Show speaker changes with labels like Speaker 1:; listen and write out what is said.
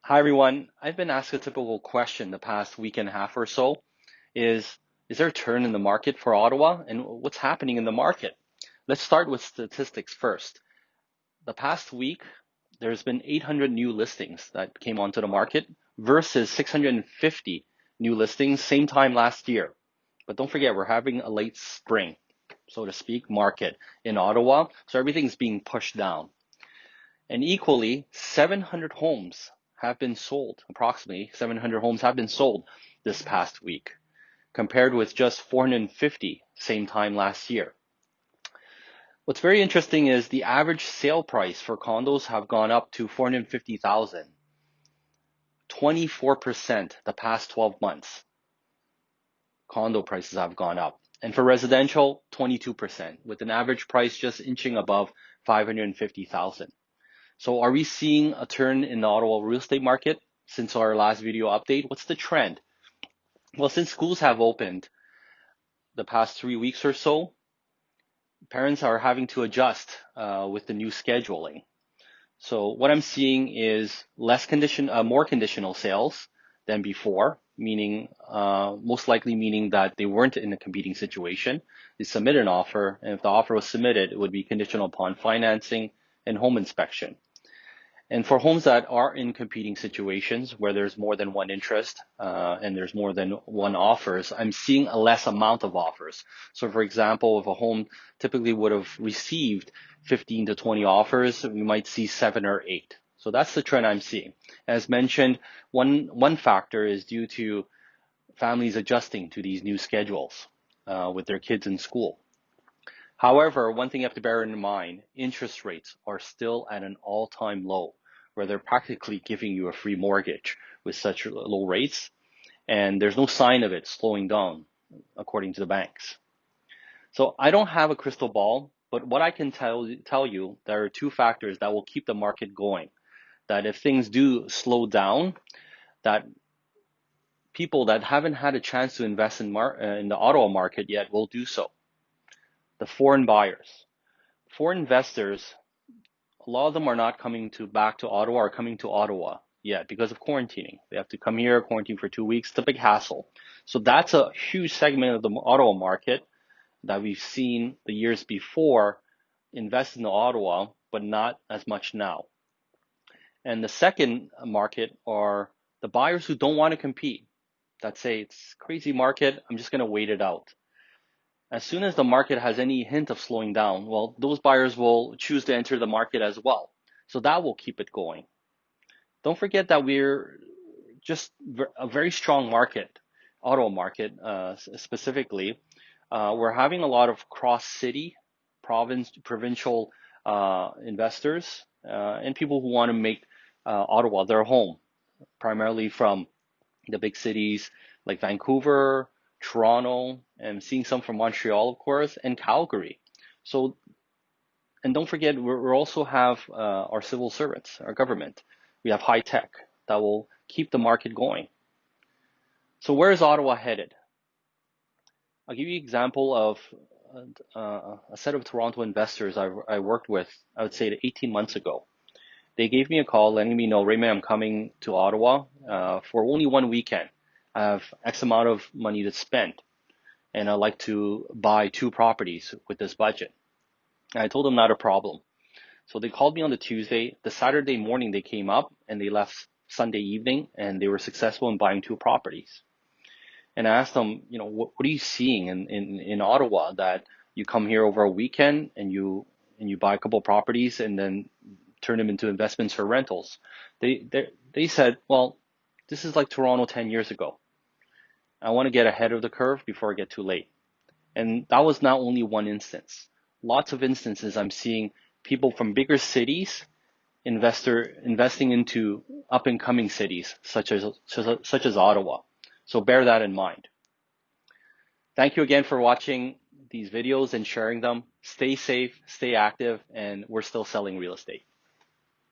Speaker 1: Hi everyone. I've been asked a typical question the past week and a half or so is is there a turn in the market for Ottawa and what's happening in the market? Let's start with statistics first. The past week, there's been 800 new listings that came onto the market versus 650 new listings same time last year. But don't forget, we're having a late spring, so to speak, market in Ottawa, so everything's being pushed down. And equally, 700 homes have been sold, approximately 700 homes have been sold this past week, compared with just 450 same time last year. What's very interesting is the average sale price for condos have gone up to 450,000, 24% the past 12 months. Condo prices have gone up. And for residential, 22%, with an average price just inching above 550,000. So are we seeing a turn in the Ottawa real estate market since our last video update? What's the trend? Well, since schools have opened the past 3 weeks or so, parents are having to adjust with the new scheduling. So what I'm seeing is more conditional sales than before, meaning most likely meaning that they weren't in a competing situation. They submitted an offer, and if the offer was submitted, it would be conditional upon financing and home inspection. And for homes that are in competing situations where there's more than one interest and there's more than one offers, I'm seeing a less amount of offers. So for example, if a home typically would have received 15 to 20 offers, we might see 7 or 8. So that's the trend I'm seeing. As mentioned, one factor is due to families adjusting to these new schedules with their kids in school. However, one thing you have to bear in mind, interest rates are still at an all-time low, where they're practically giving you a free mortgage with such low rates, and there's no sign of it slowing down, according to the banks. So I don't have a crystal ball, but what I can tell you, there are two factors that will keep the market going. That if things do slow down, that people that haven't had a chance to invest in the Ottawa market yet will do so. The foreign buyers. Foreign investors, a lot of them are not coming back to Ottawa or coming to Ottawa yet because of quarantining. They have to come here, quarantine for 2 weeks. It's a big hassle. So that's a huge segment of the Ottawa market that we've seen the years before invest in Ottawa, but not as much now. And the second market are the buyers who don't want to compete, that say it's a crazy market, I'm just going to wait it out. As soon as the market has any hint of slowing down, well, those buyers will choose to enter the market as well. So that will keep it going. Don't forget that we're just a very strong market, Ottawa market specifically. We're having a lot of cross-city, provincial investors and people who want to make Ottawa their home, primarily from the big cities like Vancouver, Toronto, and seeing some from Montreal, of course, and Calgary. So, and don't forget, we also have our civil servants, our government. We have high tech that will keep the market going. So where is Ottawa headed? I'll give you an example of a set of Toronto investors I worked with, I would say 18 months ago. They gave me a call letting me know, Raymond, I'm coming to Ottawa for only one weekend. I have X amount of money to spend, and I'd like to buy 2 properties with this budget. And I told them not a problem. So they called me on the Tuesday. The Saturday morning they came up and they left Sunday evening, and they were successful in buying 2 properties. And I asked them, what are you seeing in Ottawa that you come here over a weekend and you buy a couple of properties and then turn them into investments or rentals? They said, well, this is like Toronto 10 years ago. I want to get ahead of the curve before I get too late. And that was not only one instance. Lots of instances I'm seeing people from bigger cities investing into up and coming cities such as Ottawa. So bear that in mind. Thank you again for watching these videos and sharing them. Stay safe, stay active, and we're still selling real estate.